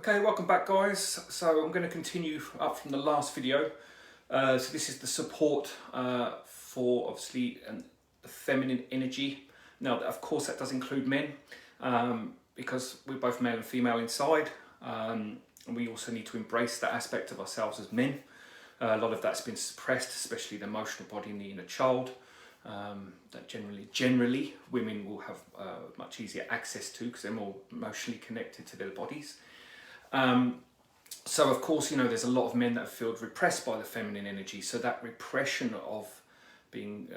Okay, welcome back guys. So I'm going to continue up from the last video. So this is the support for obviously the feminine energy. Now of course that does include men because we're both male and female inside, and we also need to embrace that aspect of ourselves as men. A lot of that's been suppressed, especially the emotional body in the inner child, that generally women will have much easier access to because they're more emotionally connected to their bodies. So of course, you know, there's a lot of men that feel repressed by the feminine energy. So that repression of being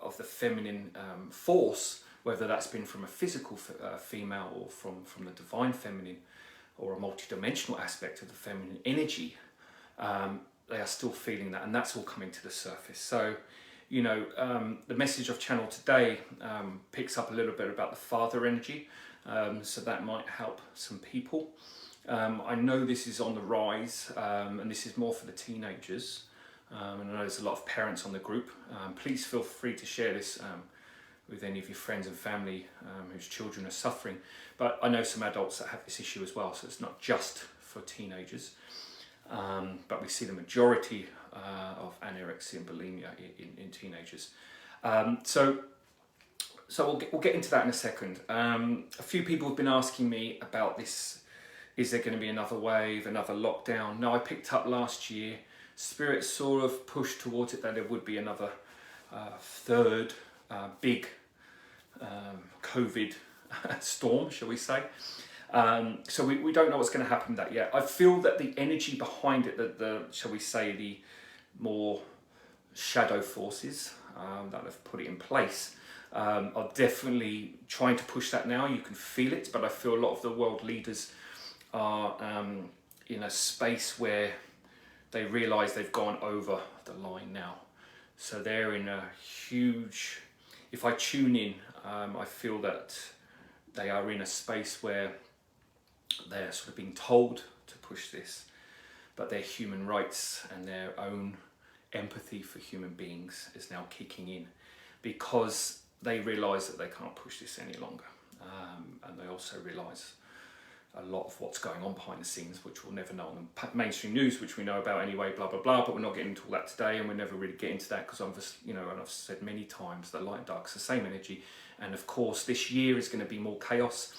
of the feminine force, whether that's been from a physical female or from the divine feminine or a multidimensional aspect of the feminine energy, they are still feeling that, and that's all coming to the surface. So, you know, the message of channel today picks up a little bit about the father energy, so that might help some people. I know this is on the rise, and this is more for the teenagers, and I know there's a lot of parents on the group. Please feel free to share this with any of your friends and family whose children are suffering, but I know some adults that have this issue as well, so it's not just for teenagers, but we see the majority of anorexia and bulimia in teenagers. So we'll get into that in a second. A few people have been asking me about this. Is there going to be another wave, another lockdown? No, I picked up last year. Spirit sort of pushed towards it that there would be another third big COVID storm, shall we say. So we don't know what's going to happen with that yet. I feel that the energy behind it, the shall we say, the more shadow forces that have put it in place, are definitely trying to push that now. You can feel it, but I feel a lot of the world leaders are in a space where they realise they've gone over the line now. So they're in a huge, if I tune in, I feel that they are in a space where they're sort of being told to push this, but their human rights and their own empathy for human beings is now kicking in because they realise that they can't push this any longer, and they also realise a lot of what's going on behind the scenes, which we'll never know on the mainstream news, which we know about anyway, blah blah blah, but we're not getting into all that today, and we'll never really get into that because obviously, you know, and I've said many times that light and dark's the same energy, and of course this year is going to be more chaos.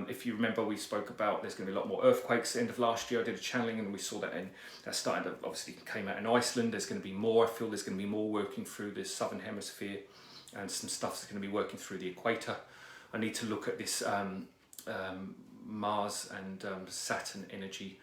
If you remember, we spoke about there's going to be a lot more earthquakes at the end of last year. I did a channeling and we saw that, and that started to, obviously came out in Iceland. There's going to be more. I feel there's going to be more working through the southern hemisphere, and some stuff's going to be working through the equator. I need to look at this Mars and Saturn energy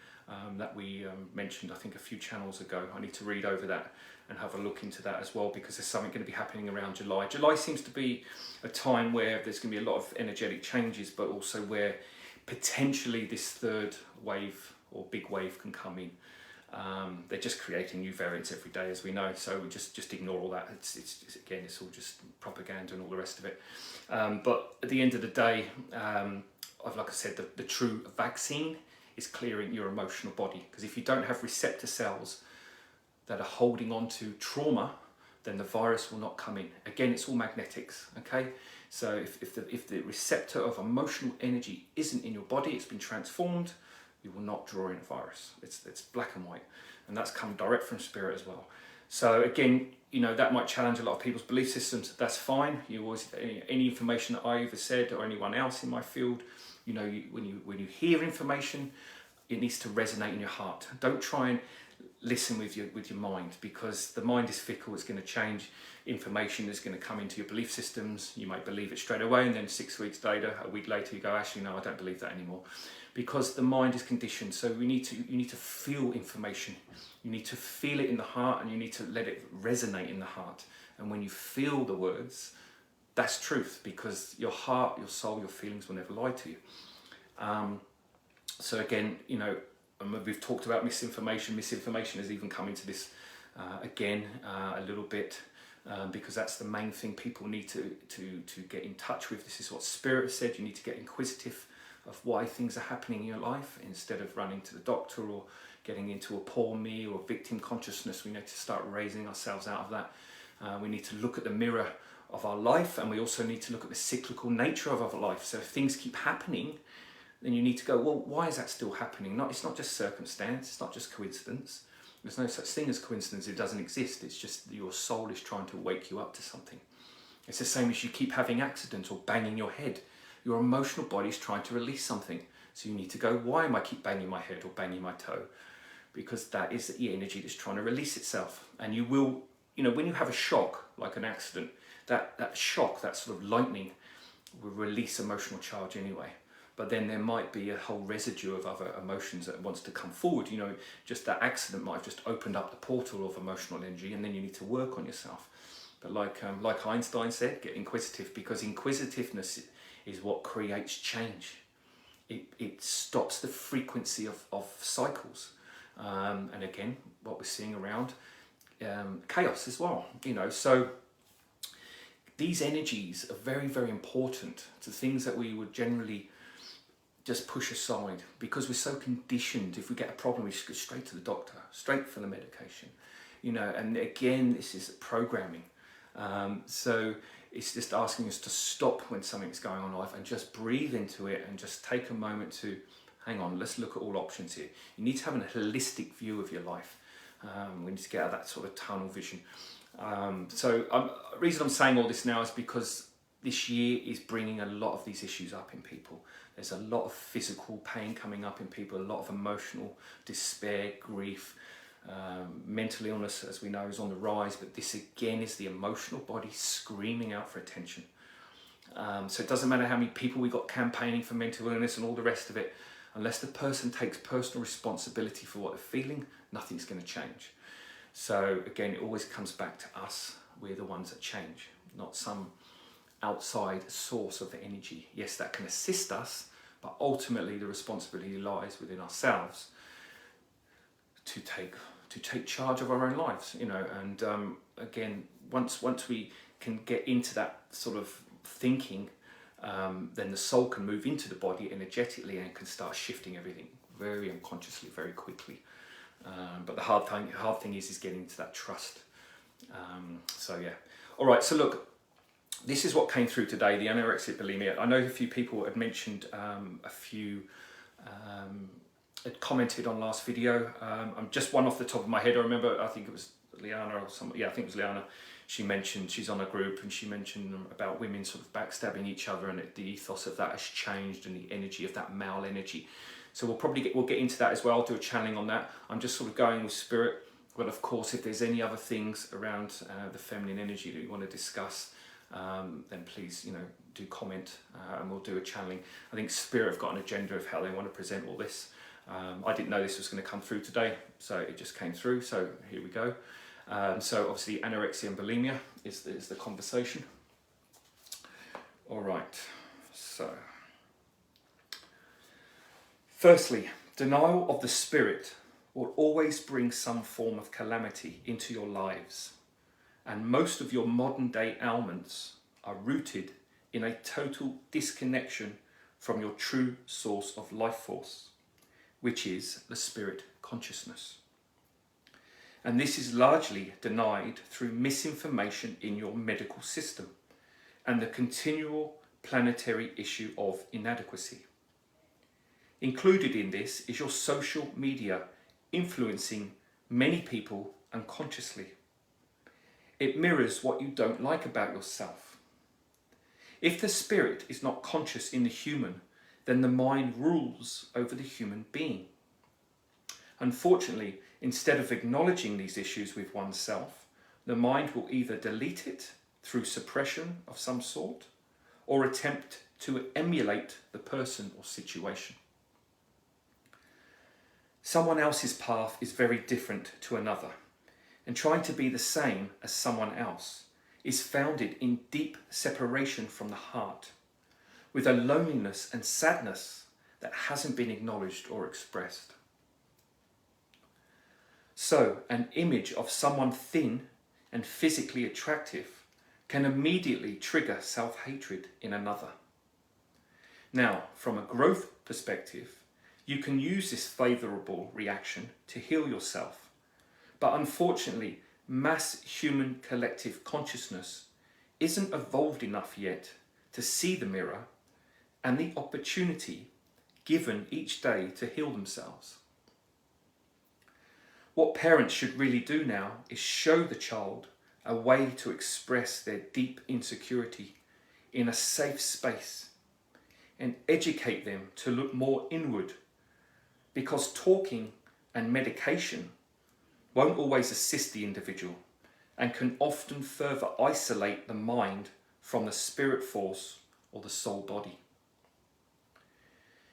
that we mentioned I think a few channels ago. I need to read over that and have a look into that as well, because there's something going to be happening around July. July seems to be a time where there's going to be a lot of energetic changes, but also where potentially this third wave or big wave can come in. They're just creating new variants every day, as we know, so we just ignore all that. It's again, it's all just propaganda and all the rest of it. But at the end of the day, like I said, the true vaccine is clearing your emotional body, because if you don't have receptor cells that are holding on to trauma, then the virus will not come in. Again, it's all magnetics, okay? So if the receptor of emotional energy isn't in your body, it's been transformed, you will not draw in a virus. It's black and white, and that's come direct from spirit as well. So again, you know, that might challenge a lot of people's belief systems. That's fine. You always, any information that I either said or anyone else in my field, you know, when you hear information, it needs to resonate in your heart. Don't try and listen with your mind, because the mind is fickle. It's going to change. Information is going to come into your belief systems. You might believe it straight away, and then 6 weeks later, a week later, you go, actually no, I don't believe that anymore, because the mind is conditioned. So you need to feel information. You need to feel it in the heart, and you need to let it resonate in the heart. And when you feel the words, that's truth, because your heart, your soul, your feelings will never lie to you. So again, you know, we've talked about misinformation. Misinformation has even come into this again a little bit, because that's the main thing people need to get in touch with. This is what Spirit said. You need to get inquisitive of why things are happening in your life, instead of running to the doctor or getting into a poor me or victim consciousness. We need to start raising ourselves out of that. We need to look at the mirror of our life, and we also need to look at the cyclical nature of our life. So if things keep happening, then you need to go, well, why is that still happening? It's not just circumstance, it's not just coincidence. There's no such thing as coincidence, it doesn't exist. It's just your soul is trying to wake you up to something. It's the same as you keep having accidents or banging your head. Your emotional body is trying to release something. So you need to go, why am I keep banging my head or banging my toe? Because that is the energy that's trying to release itself. And you will, when you have a shock, like an accident, that shock, that sort of lightning will release emotional charge anyway. But then there might be a whole residue of other emotions that wants to come forward. Just that accident might have just opened up the portal of emotional energy, and then you need to work on yourself. But like Einstein said, get inquisitive, because inquisitiveness is what creates change. It stops the frequency of cycles. And again, what we're seeing around chaos as well. So these energies are very, very important to things that we would generally just push aside, because we're so conditioned. If we get a problem, we just go straight to the doctor, straight for the medication, and again, this is programming. So it's just asking us to stop when something's going on in life and just breathe into it and just take a moment to hang on, let's look at all options here. You need to have a holistic view of your life. We need to get out of that sort of tunnel vision. The reason I'm saying all this now is because this year is bringing a lot of these issues up in people. There's a lot of physical pain coming up in people, a lot of emotional despair, grief, mental illness, as we know, is on the rise. But this again is the emotional body screaming out for attention. So it doesn't matter how many people we got campaigning for mental illness and all the rest of it. Unless the person takes personal responsibility for what they're feeling, nothing's going to change. So again, it always comes back to us. We're the ones that change, not some outside source of the energy. Yes, that can assist us, but ultimately the responsibility lies within ourselves to take charge of our own lives. And again, once we can get into that sort of thinking, then the soul can move into the body energetically and can start shifting everything very unconsciously, very quickly. But the hard thing is getting into that trust. So yeah. All right. So look, this is what came through today, the anorexia bulimia. I know a few people had mentioned, had commented on last video. I'm just one off the top of my head. I remember, I think it was Liana or somebody. Yeah, I think it was Liana. She mentioned she's on a group, and she mentioned about women sort of backstabbing each other, and the ethos of that has changed, and the energy of that male energy. So we'll get into that as well. I'll do a channeling on that. I'm just sort of going with spirit. But of course, if there's any other things around the feminine energy that you want to discuss, then please, do comment, and we'll do a channeling. I think spirit have got an agenda of how they want to present all this. I didn't know this was going to come through today, so it just came through. So here we go. So obviously anorexia and bulimia is the conversation. All right, so firstly, denial of the spirit will always bring some form of calamity into your lives, and most of your modern day ailments are rooted in a total disconnection from your true source of life force, which is the spirit consciousness. And this is largely denied through misinformation in your medical system and the continual planetary issue of inadequacy. Included in this is your social media influencing many people unconsciously. It mirrors what you don't like about yourself. If the spirit is not conscious in the human, then the mind rules over the human being. Unfortunately, instead of acknowledging these issues with oneself, the mind will either delete it through suppression of some sort or attempt to emulate the person or situation. Someone else's path is very different to another, and trying to be the same as someone else is founded in deep separation from the heart, with a loneliness and sadness that hasn't been acknowledged or expressed. So, an image of someone thin and physically attractive can immediately trigger self-hatred in another. Now, from a growth perspective, you can use this favourable reaction to heal yourself. But unfortunately, mass human collective consciousness isn't evolved enough yet to see the mirror and the opportunity given each day to heal themselves. What parents should really do now is show the child a way to express their deep insecurity in a safe space and educate them to look more inward, because talking and medication won't always assist the individual and can often further isolate the mind from the spirit force or the soul body.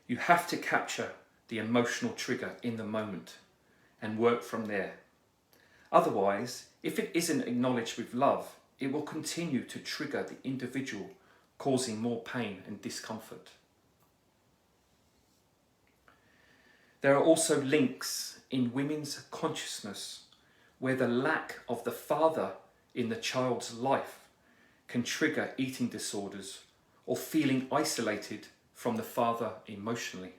You have to capture the emotional trigger in the moment and work from there. Otherwise, if it isn't acknowledged with love, it will continue to trigger the individual, causing more pain and discomfort. There are also links in women's consciousness where the lack of the father in the child's life can trigger eating disorders or feeling isolated from the father emotionally.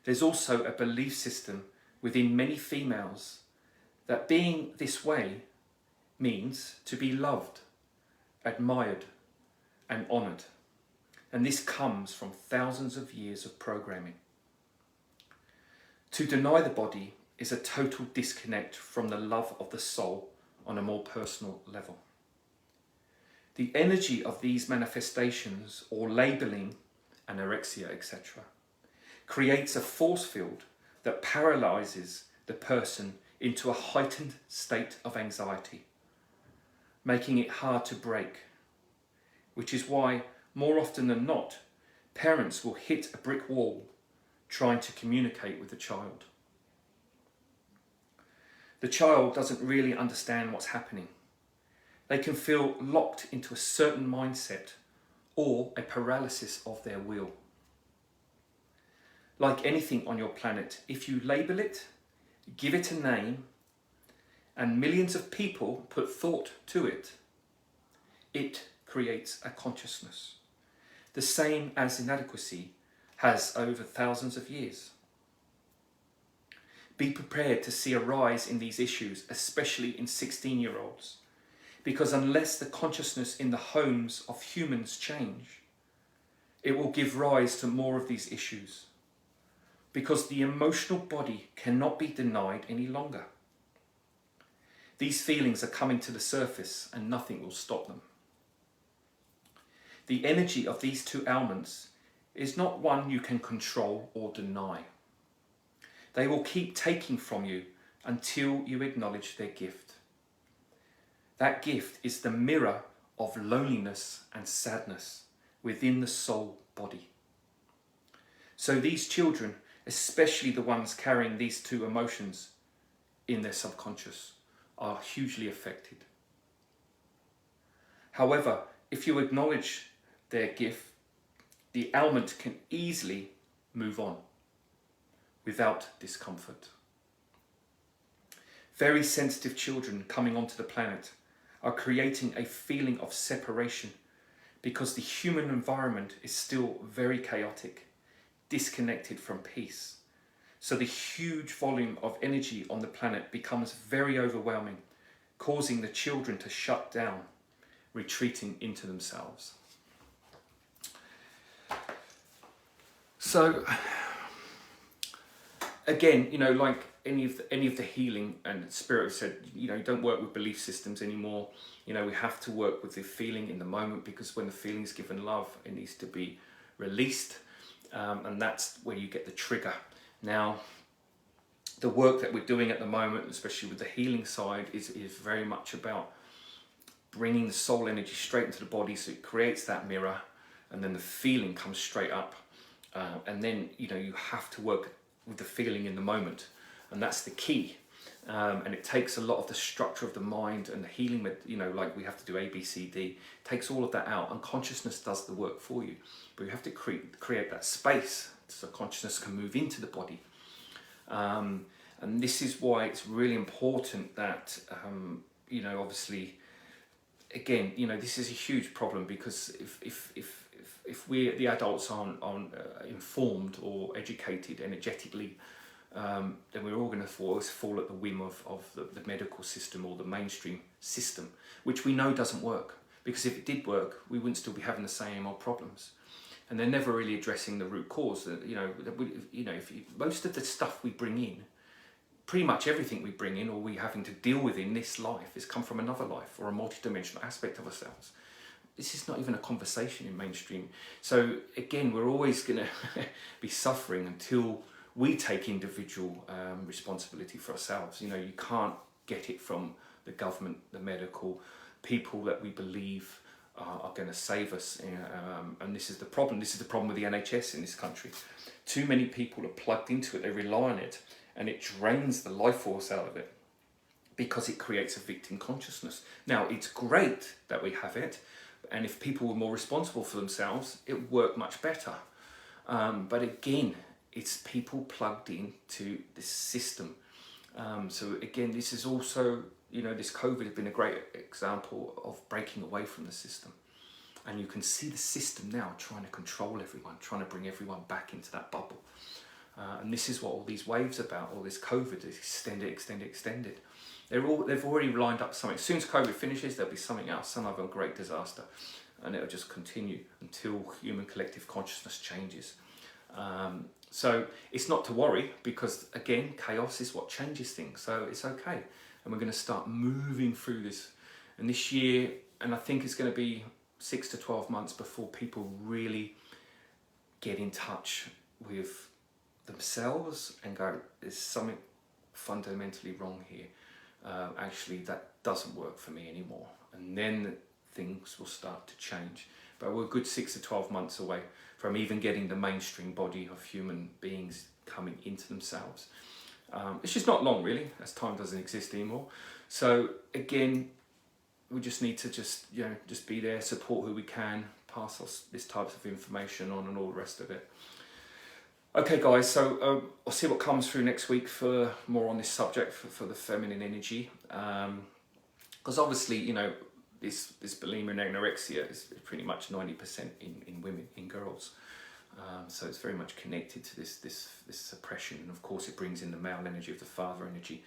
There's also a belief system within many females that being this way means to be loved, admired, and honoured. And this comes from thousands of years of programming. To deny the body is a total disconnect from the love of the soul on a more personal level. The energy of these manifestations, or labelling, anorexia, etc., creates a force field that paralyzes the person into a heightened state of anxiety, making it hard to break, which is why, more often than not, parents will hit a brick wall trying to communicate with the child. The child doesn't really understand what's happening. They can feel locked into a certain mindset or a paralysis of their will. Like anything on your planet, if you label it, give it a name, and millions of people put thought to it, it creates a consciousness. The same as inadequacy has over thousands of years. Be prepared to see a rise in these issues, especially in 16-year-olds, because unless the consciousness in the homes of humans change, it will give rise to more of these issues, because the emotional body cannot be denied any longer. These feelings are coming to the surface and nothing will stop them. The energy of these two elements is not one you can control or deny. They will keep taking from you until you acknowledge their gift. That gift is the mirror of loneliness and sadness within the soul body. So these children, especially the ones carrying these two emotions in their subconscious, are hugely affected. However, if you acknowledge their gift, the ailment can easily move on without discomfort. Very sensitive children coming onto the planet are creating a feeling of separation because the human environment is still very chaotic, disconnected from peace. So the huge volume of energy on the planet becomes very overwhelming, causing the children to shut down, retreating into themselves. So again, like any of the healing, and Spirit said, don't work with belief systems anymore. We have to work with the feeling in the moment, because when the feeling is given love, it needs to be released, and that's where you get the trigger. Now, the work that we're doing at the moment, especially with the healing side, is very much about bringing the soul energy straight into the body, so it creates that mirror, and then the feeling comes straight up, and then you have to work with the feeling in the moment, and that's the key. And it takes a lot of the structure of the mind and the healing, like we have to do A, B, C, D, takes all of that out, and consciousness does the work for you. But you have to create that space so consciousness can move into the body. And this is why it's really important that, obviously, again, this is a huge problem, because if we, the adults, aren't informed or educated energetically, then we're all going to fall at the whim of the medical system or the mainstream system, which we know doesn't work. Because if it did work, we wouldn't still be having the same old problems. and they're never really addressing the root cause. Most of the stuff we bring in, pretty much everything we bring in or we having to deal with in this life has come from another life or a multidimensional aspect of ourselves. This is not even a conversation in mainstream. So again, we're always going to be suffering until we take individual responsibility for ourselves. You can't get it from the government, the medical, people that we believe are going to save us. And this is the problem. This is the problem with the NHS in this country. Too many people are plugged into it, they rely on it, and it drains the life force out of it because it creates a victim consciousness. Now, it's great that we have it, and if people were more responsible for themselves, it would work much better. But again, it's people plugged into this system. So again, this is also, this COVID has been a great example of breaking away from the system. And you can see the system now trying to control everyone, trying to bring everyone back into that bubble. And this is what all these waves about, all this COVID is extended. They've already lined up something. As soon as COVID finishes, there'll be something else, some other great disaster. And it'll just continue until human collective consciousness changes. So it's not to worry, because again, chaos is what changes things. So it's okay. And we're going to start moving through this. And this year, and I think it's going to be 6 to 12 months before people really get in touch with themselves and go, there's something fundamentally wrong here. Actually, that doesn't work for me anymore. And then things will start to change. But we're a good 6 to 12 months away from even getting the mainstream body of human beings coming into themselves. It's just not long, really, as time doesn't exist anymore. So again, we just need to just be there, support who we can, pass us this type of information on and all the rest of it. Okay guys, so I'll see what comes through next week for more on this subject for the feminine energy. Because obviously, this bulimia and anorexia is pretty much 90% in women, in girls. So it's very much connected to this suppression, and of course it brings in the male energy of the father energy.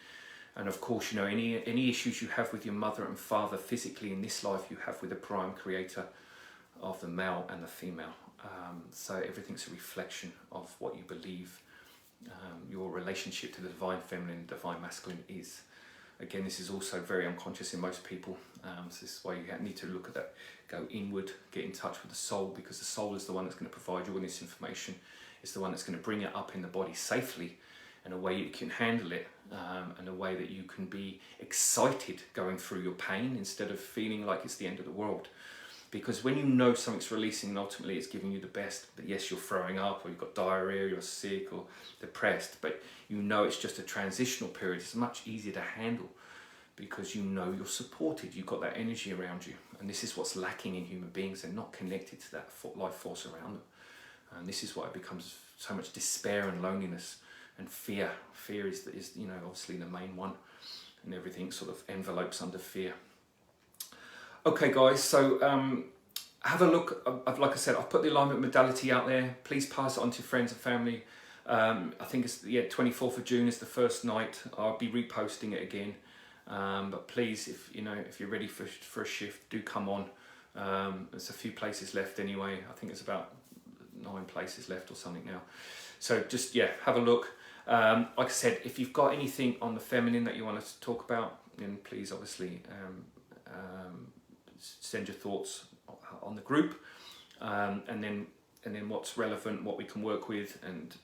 And of course, any issues you have with your mother and father physically in this life, you have with the prime creator of the male and the female. So everything's a reflection of what you believe your relationship to the divine feminine and divine masculine is. Again, this is also very unconscious in most people. So this is why you need to look at that, go inward, get in touch with the soul, because the soul is the one that's going to provide you with this information. It's the one that's going to bring it up in the body safely in a way you can handle it, and a way that you can be excited going through your pain instead of feeling like it's the end of the world. Because when you know something's releasing and ultimately it's giving you the best, but yes, you're throwing up or you've got diarrhea, you're sick or depressed, but it's just a transitional period, it's much easier to handle because you're supported, you've got that energy around you. And this is what's lacking in human beings. They're not connected to that life force around them. And this is why it becomes so much despair and loneliness and fear. Fear is obviously the main one, and everything sort of envelopes under fear. Okay guys, so have a look. Like I said, I've put the alignment modality out there. Please pass it on to friends and family. I think it's 24th of June is the first night. I'll be reposting it again. But please, if you're ready for a shift, do come on. There's a few places left anyway. I think it's about 9 places left or something now. So just have a look. Like I said, if you've got anything on the feminine that you want us to talk about, then please obviously send your thoughts on the group, and then what's relevant, what we can work with, and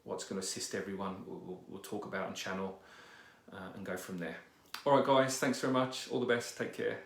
what's going to assist everyone, we'll talk about and channel, and go from there. All right guys, thanks very much, all the best, take care.